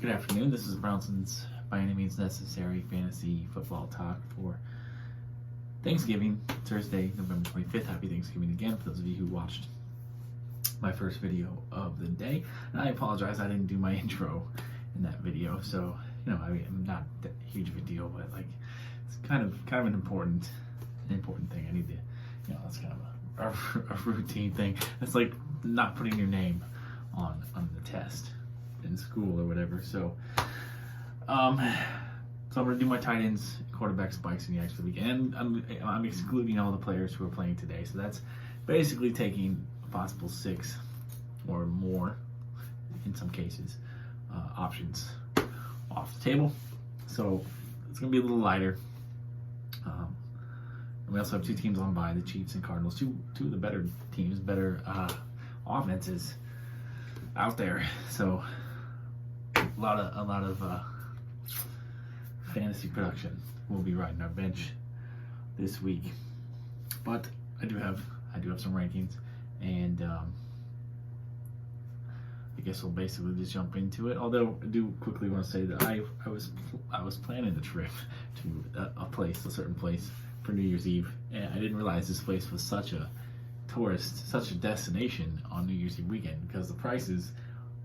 Good afternoon. This is Brownson's By Any Means Necessary Fantasy Football Talk for Thanksgiving, Thursday, November 25th. Happy Thanksgiving again for those of you who watched my first video of the day. And I apologize, I didn't do my intro in that video. So, I'm not that huge of a deal, but it's kind of an important thing. I need to, that's kind of a routine thing. It's like not putting your name on the test in school or whatever. So I'm gonna do my tight ends, quarterback spikes, and Yikes for the week. And I'm excluding all the players who are playing today. So that's basically taking a possible 6 or more, in some cases, options off the table. So it's gonna be a little lighter. And we also have 2 teams on bye, the Chiefs and Cardinals, two of the better teams, better offenses out there. So a lot of fantasy production will be riding our bench this week. But I do have some rankings, and I guess we'll basically just jump into it. Although I do quickly want to say that I was planning the trip to a certain place for New Year's Eve, and I didn't realize this place was such a destination on New Year's Eve weekend, because the prices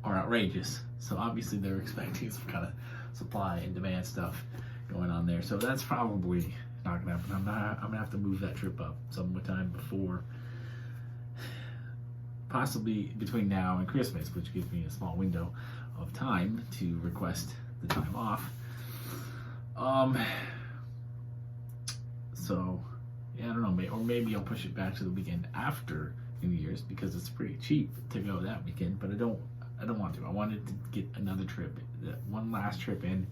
are outrageous. So obviously they're expecting some kind of supply and demand stuff going on there. So that's probably not gonna happen. I'm gonna have to move that trip up sometime before, possibly between now and Christmas, which gives me a small window of time to request the time off. So yeah, I don't know, or maybe I'll push it back to the weekend after New Year's, because it's pretty cheap to go that weekend. But I don't want to. I wanted to get another trip, one last trip in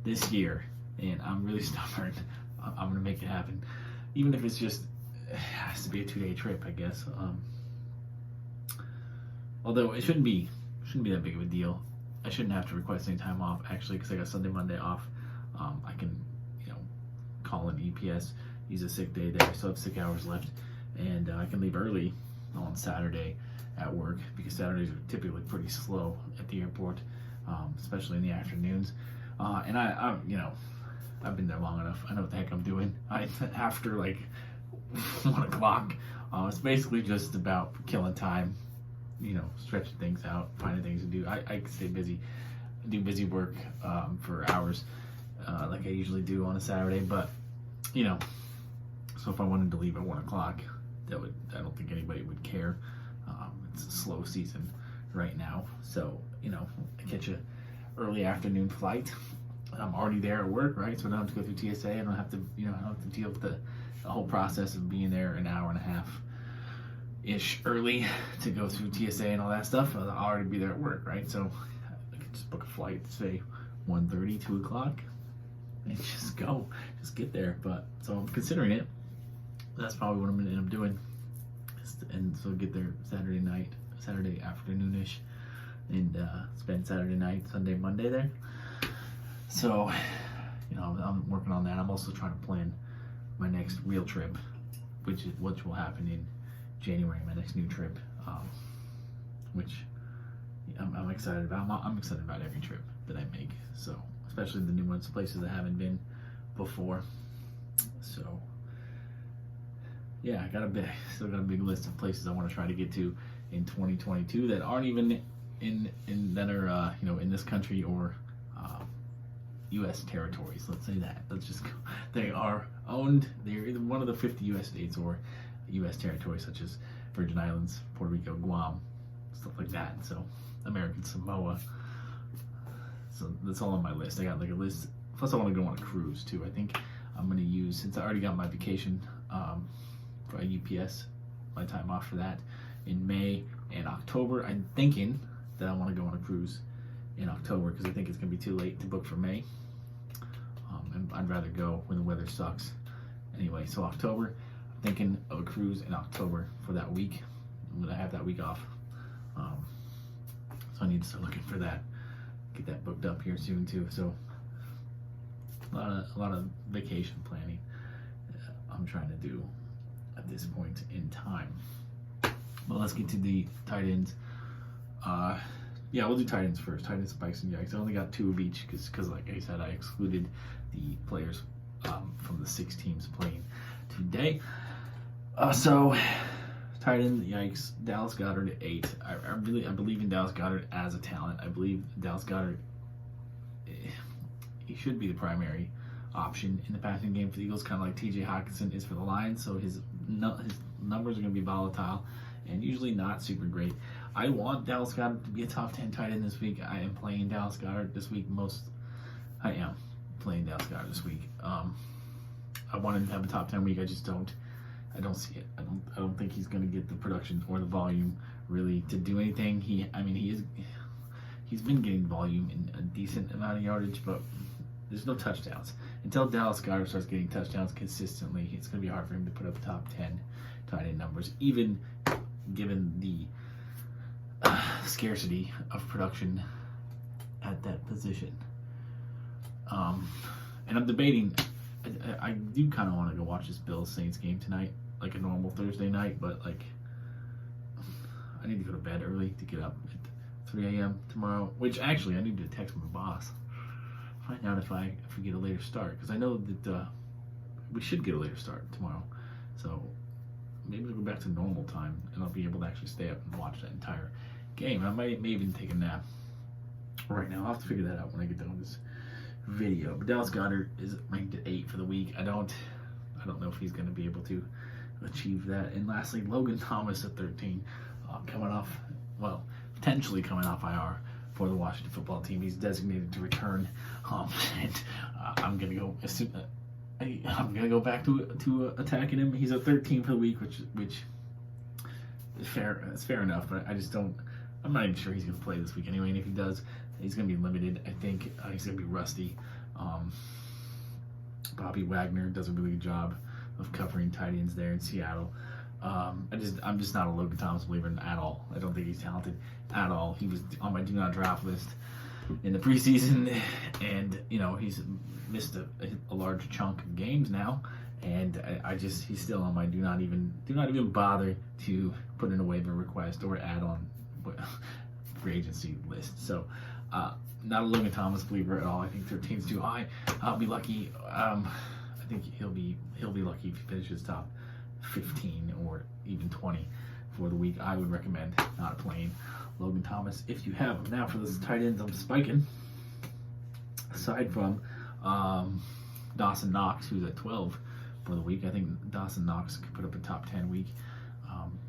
this year, and I'm really stubborn. I'm gonna make it happen, even if it has to be a 2-day trip, I guess. Although it shouldn't be that big of a deal. I shouldn't have to request any time off, actually, because I got Sunday, Monday off. I can, call in EPS, use a sick day there. I still have 6 hours left, and I can leave early on Saturday at work, because Saturdays are typically pretty slow at the airport, especially in the afternoons. And I've been there long enough. I know what the heck I'm doing. After 1 o'clock, it's basically just about killing time, stretching things out, finding things to do. I stay busy, do busy work for hours, like I usually do on a Saturday. But so if I wanted to leave at 1 o'clock, I don't think anybody would care. It's a slow season right now, so I catch a early afternoon flight. I'm already there at work, right? So I don't have to go through TSA. I don't have to, I don't have to deal with the whole process of being there an hour and a half ish early to go through TSA and all that stuff. I'll already be there at work, right? So I could just book a flight, say 1:30, 2 o'clock, and just get there. But so I'm considering it. That's probably what I'm gonna end up doing. And so get there Saturday afternoonish, and spend Saturday night, Sunday, Monday there. So, I'm working on that. I'm also trying to plan my next real trip, which will happen in January. My next new trip, which I'm excited about. I'm excited about every trip that I make. So, especially the new ones, places I haven't been before. So, yeah, still got a big list of places I want to try to get to in 2022 that aren't even that are in this country or U.S. territories. Let's say that. Let's just go. They are owned. They're either one of the 50 U.S. states or U.S. territories, such as Virgin Islands, Puerto Rico, Guam, stuff like that. So American Samoa. So that's all on my list. I got a list. Plus, I want to go on a cruise too. I think I'm going to use, since I already got my vacation for UPS, my time off for that in May and October. I'm thinking that I want to go on a cruise in October, because I think it's going to be too late to book for May. And I'd rather go when the weather sucks. Anyway, so October, I'm thinking of a cruise in October for that week. I'm going to have that week off. So I need to start looking for that. Get that booked up here soon too. So a lot of vacation planning I'm trying to do at this point in time. Well, let's get to the tight ends. Yeah, we'll do tight ends first. Tight ends, spikes, and yikes. I only got 2 of each because like I said, I excluded the players from the 6 teams playing today. So tight end, yikes. Dallas Goedert at 8. I believe in Dallas Goedert as a talent. I believe Dallas Goedert, he should be the primary option in the passing game for the Eagles, kind of like T.J. Hockenson is for the Lions. So his numbers are going to be volatile and usually not super great. I want Dallas Goedert to be a top 10 tight end this week. I am playing Dallas Goedert this week. I am playing Dallas Goedert this week. I want him to have a top 10 week. I don't see it. I don't think he's going to get the production or the volume really to do anything. He's been getting volume in a decent amount of yardage, but there's no touchdowns. Until Dallas Goedert starts getting touchdowns consistently, it's going to be hard for him to put up top 10 tight end numbers, even given the scarcity of production at that position. And I'm debating, I do kind of want to go watch this Bills-Saints game tonight, like a normal Thursday night, but like I need to go to bed early to get up at 3 a.m. tomorrow, which actually I need to text my boss, find out if we get a later start, because I know that we should get a later start tomorrow, so maybe we'll go back to normal time and I'll be able to actually stay up and watch that entire game. I may even take a nap right now. I'll have to figure that out when I get done with this video. But Dallas Goedert is ranked at 8 for the week. I don't know if he's going to be able to achieve that. And lastly, Logan Thomas at 13, potentially coming off IR for the Washington football team. He's designated to return, and I'm going to go back to attacking him. He's at 13 for the week, which is fair. It's fair enough, but I'm not even sure he's going to play this week anyway. And if he does, he's going to be limited. I think he's going to be rusty. Bobby Wagner does a really good job of covering tight ends there in Seattle. I'm just not a Logan Thomas believer at all. I don't think he's talented at all. He was on my do not draft list in the preseason, and he's missed a large chunk of games now, and he's still on my do not even bother to put in a waiver request or add on free agency list. So not a Logan Thomas believer at all. I think 13 is too high. I'll be lucky. I think he'll be lucky if he finishes top 15 or even 20 for the week. I would recommend not playing Logan Thomas if you have him. Now for the tight ends, I'm spiking. Aside from Dawson Knox, who's at 12 for the week, I think Dawson Knox could put up a top 10 week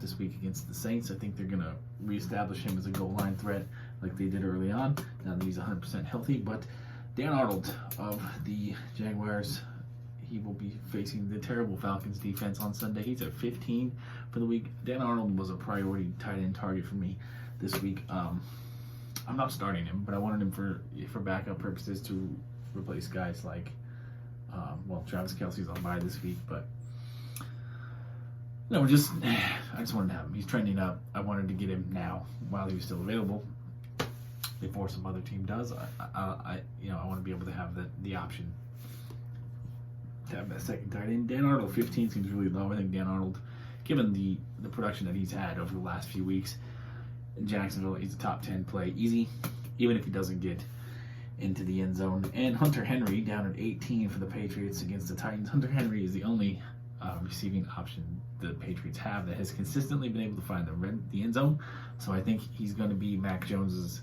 this week against the Saints. I think they're going to reestablish him as a goal line threat like they did early on, now that he's 100% healthy. But Dan Arnold of the Jaguars, he will be facing the terrible Falcons defense on Sunday. He's at 15 for the week. Dan Arnold was a priority tight end target for me this week. I'm not starting him, but I wanted him for backup purposes to replace guys like, Travis Kelce's on bye this week, but I just wanted to have him. He's trending up. I wanted to get him now while he was still available before some other team does. I want to be able to have the option to have that second tight end. Dan Arnold 15 seems really low. I think Dan Arnold, given the production that he's had over the last few weeks in Jacksonville, he's a top 10 play easy, even if he doesn't get into the end zone. And Hunter Henry down at 18 for the Patriots against the Titans. Hunter Henry is the only receiving option the Patriots have that has consistently been able to find the end zone. So I think he's going to be Mac Jones's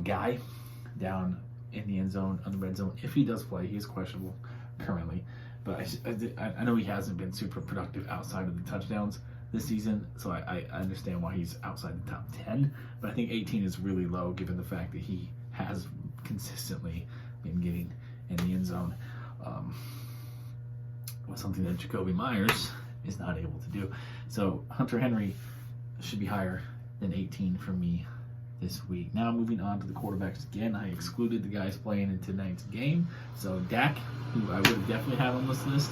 guy down in the end zone, on the red zone. If he does play, he is questionable currently. But I know he hasn't been super productive outside of the touchdowns this season, so I understand why he's outside the top 10. But I think 18 is really low given the fact that he has consistently been getting in the end zone. Was something that Jacoby Myers is not able to do. So Hunter Henry should be higher than 18 for me this week. Now moving on to the quarterbacks again. I excluded the guys playing in tonight's game. So Dak, who I would have definitely had on this list,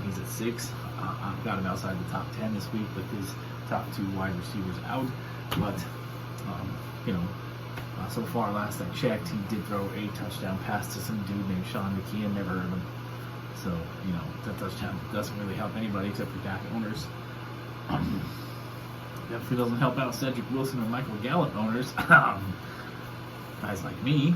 he's at 6. I've got him outside the top 10 this week with his top 2 wide receivers out. But, so far last I checked, he did throw a touchdown pass to some dude named Sean McKeon. Never heard of him. So, that touchdown doesn't really help anybody except for Dak owners. Definitely doesn't help out Cedric Wilson or Michael Gallup owners. Guys like me,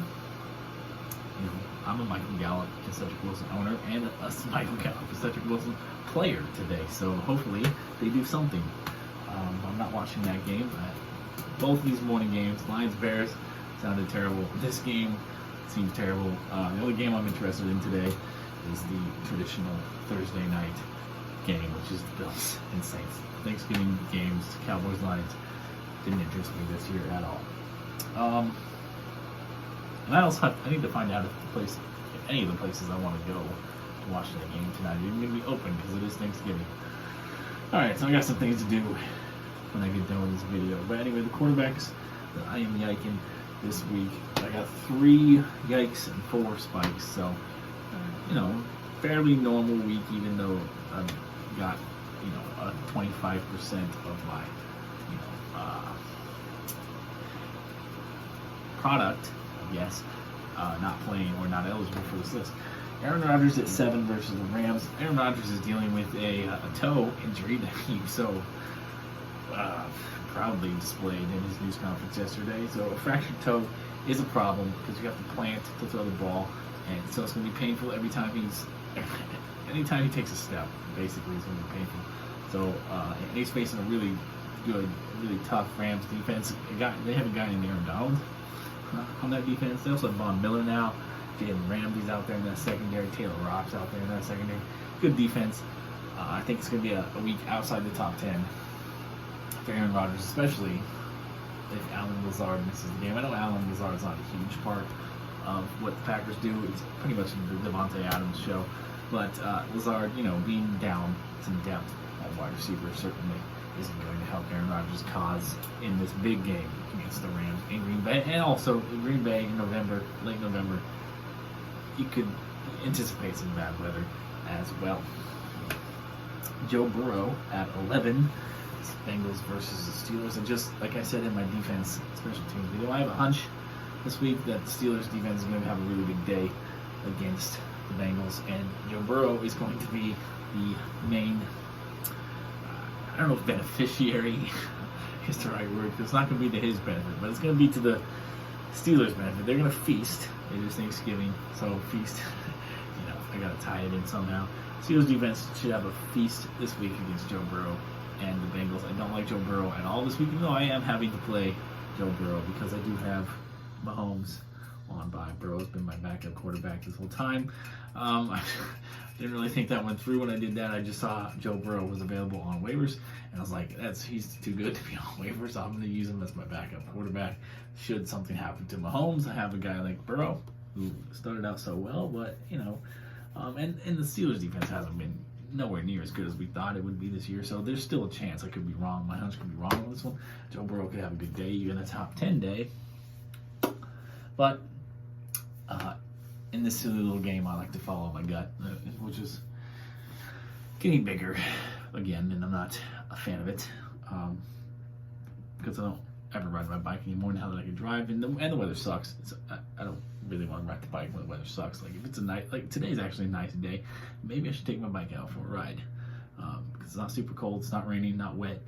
I'm a Michael Gallup and Cedric Wilson owner, and a Michael Gallup and Cedric Wilson player today. So hopefully they do something. I'm not watching that game. Both these morning games, Lions-Bears, sounded terrible. This game seems terrible. The only game I'm interested in today is the traditional Thursday night game, which is the Bills and Saints. Thanksgiving games, Cowboys-Lions, didn't interest me this year at all. And I need to find out if any of the places I want to go to watch that game tonight are even going to be open because it is Thanksgiving. Alright, so I got some things to do when I get done with this video. But anyway, the quarterbacks that I am yiking this week, I got 3 yikes and 4 spikes. So, fairly normal week, even though I've got, a 25% of my, product, I guess, not playing or not eligible for this list. Aaron Rodgers at 7 versus the Rams. Aaron Rodgers is dealing with a toe injury that he so proudly displayed in his news conference yesterday. So a fractured toe is a problem because you have to plant to throw the ball, and so it's going to be painful anytime he takes a step. Basically, it's going to be painful. So and he's facing a really good, really tough Rams defense. They have a guy named Aaron Donald on that defense. They also have Von Miller now. Jalen Ramsey's out there in that secondary. Taylor Rock's out there in that secondary. Good defense. I think it's going to be a week outside the top 10 for Aaron Rodgers, especially if Allen Lazard misses the game. I know Allen Lazard's not a huge part of what the Packers do. It's pretty much the Devontae Adams show. But Lazard, being down some depth at wide receiver certainly isn't going to help Aaron Rodgers' cause in this big game against the Rams in Green Bay. And also in Green Bay in November, late November, you could anticipate some bad weather as well. Joe Burrow at 11, Bengals versus the Steelers. And just like I said in my defense special teams video, I have a hunch this week that the Steelers defense is going to have a really big day against the Bengals, and Joe Burrow is going to be the main, I don't know if beneficiary is the right word, because it's not going to be to his benefit, but it's going to be to the Steelers' benefit. They're going to feast. It is Thanksgiving, so feast. I got to tie it in somehow. Steelers defense should have a feast this week against Joe Burrow and the Bengals. I don't like Joe Burrow at all this week, even though I am having to play Joe Burrow because I do have Mahomes on bye. Burrow's been my backup quarterback this whole time. I didn't really think that went through when I did that. I just saw Joe Burrow was available on waivers, and I was like, he's too good to be on waivers, so I'm going to use him as my backup quarterback. Should something happen to Mahomes, I have a guy like Burrow, who started out so well, but, and the Steelers defense hasn't been nowhere near as good as we thought it would be this year, so there's still a chance I could be wrong. My hunch could be wrong on this one. Joe Burrow could have a good day, even a top 10 day. But in this silly little game, I like to follow my gut, which is getting bigger again, and I'm not a fan of it because I don't ever ride my bike anymore now that I can drive, and the weather sucks. I don't really want to ride the bike when the weather sucks. Like if it's a night, like today's actually a nice day, maybe I should take my bike out for a ride because it's not super cold, it's not raining, not wet.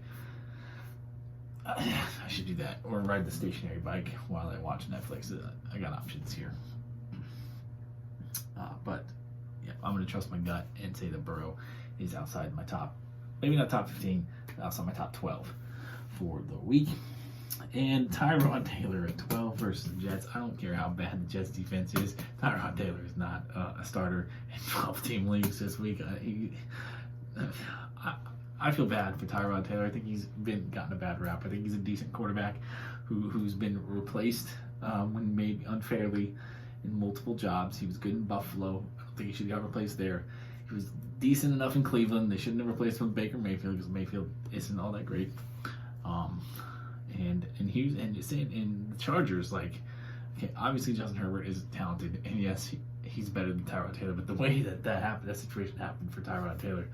I should do that, or ride the stationary bike while I watch Netflix. I got options here. But yeah, I'm going to trust my gut and say that Burrow is outside my top, maybe not top 15, but outside my top 12 for the week. And Tyrod Taylor at 12 versus the Jets. I don't care how bad the Jets defense is. Tyrod Taylor is not a starter in 12-team leagues this week. I feel bad for Tyrod Taylor. I think he's gotten a bad rap. I think he's a decent quarterback who's been replaced when maybe unfairly in multiple jobs. He was good in Buffalo. I don't think he should have got replaced there. He was decent enough in Cleveland. They shouldn't have replaced him with Baker Mayfield because Mayfield isn't all that great. And the Chargers, obviously Justin Herbert is talented, and yes, he's better than Tyrod Taylor. But the way that happened, that situation happened for Tyrod Taylor,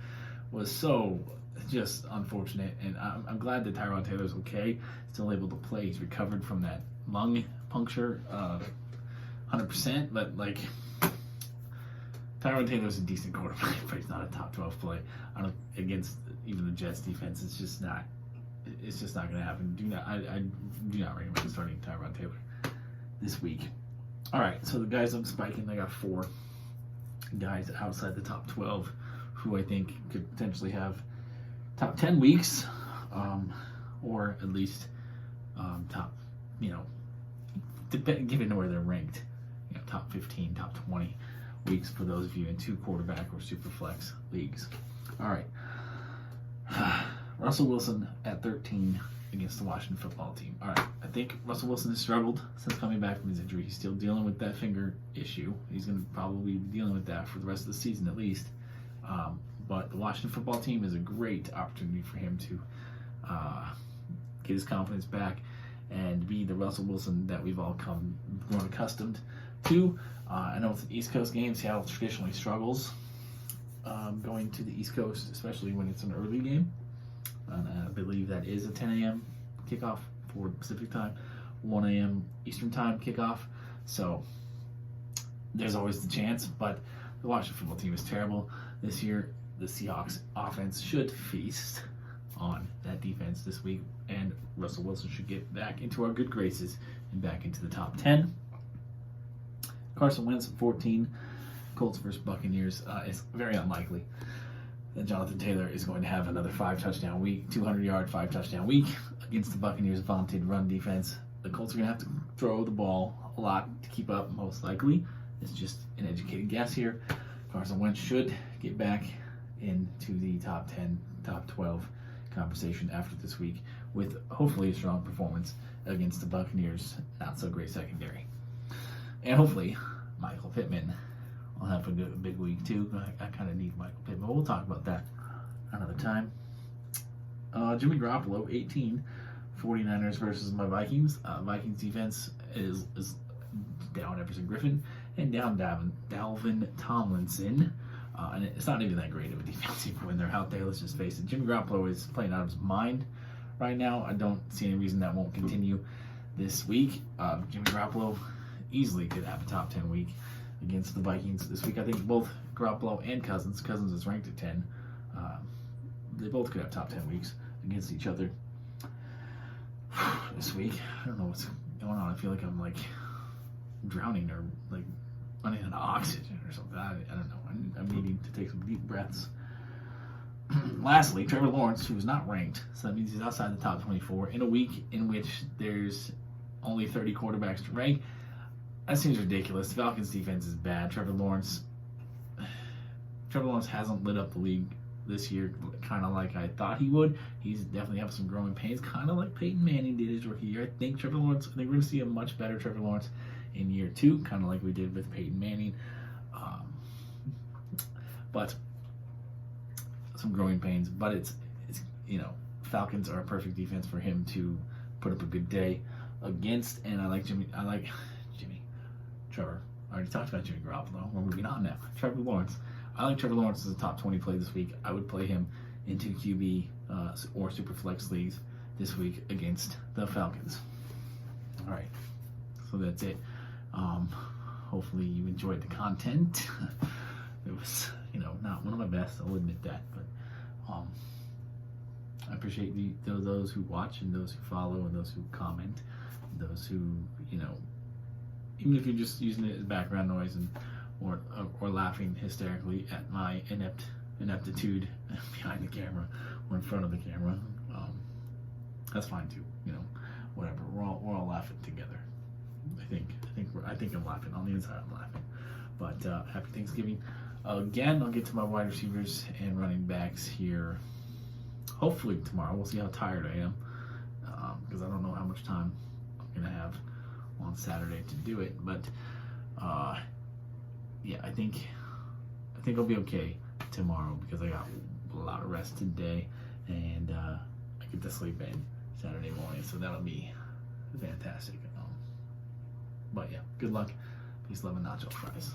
was so just unfortunate. And I'm glad that Tyrod Taylor's okay, still able to play. He's recovered from that lung puncture, 100%. But Tyrod Taylor's a decent quarterback, but he's not a top 12 play. Against even the Jets defense. It's just not It's just not going to happen. I do not recommend starting Tyrod Taylor this week. All right, so the guys I'm spiking, I got 4 guys outside the top 12 who I think could potentially have top 10 weeks, or at least top, given where they're ranked, top 15, top 20 weeks for those of you in 2 quarterback or super flex leagues. All right. Russell Wilson at 13 against the Washington football team. All right, I think Russell Wilson has struggled since coming back from his injury. He's still dealing with that finger issue. He's going to probably be dealing with that for the rest of the season at least. But the Washington football team is a great opportunity for him to get his confidence back and be the Russell Wilson that we've all grown accustomed to. I know it's an East Coast game. Seattle traditionally struggles going to the East Coast, especially when it's an early game. And I believe that is a 10 a.m. kickoff for Pacific time, 1 a.m. Eastern time kickoff. So there's always the chance, but the Washington football team is terrible this year. The Seahawks offense should feast on that defense this week, and Russell Wilson should get back into our good graces and back into the top 10. Carson Wentz at 14, Colts versus Buccaneers. It's very unlikely that Jonathan Taylor is going to have another 5-touchdown week, 200-yard, 5-touchdown week against the Buccaneers' vaunted run defense. The Colts are going to have to throw the ball a lot to keep up, most likely. It's just an educated guess here. Carson Wentz should get back into the top 10, top 12 conversation after this week with hopefully a strong performance against the Buccaneers' not-so-great secondary. And hopefully Michael Pittman will have a big week too. I kind of need Michael Pittman, but we'll talk about that another time. Jimmy Garoppolo, 18, 49ers versus my Vikings. Vikings defense is down Everson Griffin and down Dalvin Tomlinson. And it's not even that great of a defense even when they're out there. Let's just face it. Jimmy Garoppolo is playing out of his mind right now. I don't see any reason that won't continue this week. Jimmy Garoppolo easily could have a top 10 week against the Vikings this week. I think both Garoppolo and Cousins is ranked at 10. They both could have top 10 weeks against each other this week. I don't know what's going on. I feel like I'm like drowning or like running out of oxygen or something. I don't know. I'm needing to take some deep breaths. Lastly, Trevor Lawrence, who is not ranked, so that means he's outside the top 24 in a week in which there's only 30 quarterbacks to rank. That seems ridiculous. The Falcons' defense is bad. Trevor Lawrence hasn't lit up the league this year, kind of like I thought he would. He's definitely having some growing pains, kind of like Peyton Manning did his rookie year. I think we're going to see a much better Trevor Lawrence in year 2, kind of like we did with Peyton Manning. But some growing pains. But it's Falcons are a perfect defense for him to put up a good day against. And I like Trevor. I already talked about Jimmy Garoppolo. We're moving on now. Trevor Lawrence. I like Trevor Lawrence as a top 20 play this week. I would play him into QB or super flex leagues this week against the Falcons. All right. So that's it. Hopefully you enjoyed the content. It was, not one of my best, I'll admit that, but I appreciate those who watch and those who follow and those who comment, and those who, even if you're just using it as background noise or laughing hysterically at my ineptitude behind the camera or in front of the camera, that's fine too. Whatever. We're all laughing together. I think I'm laughing on the inside. I'm laughing. But happy Thanksgiving. Again, I'll get to my wide receivers and running backs here. Hopefully tomorrow. We'll see how tired I am because I don't know how much time I'm gonna have on Saturday to do it. But yeah, I think I'll be okay tomorrow because I got a lot of rest today and I get to sleep in Saturday morning, so that'll be fantastic. But yeah, good luck. Peace, love, and nacho fries.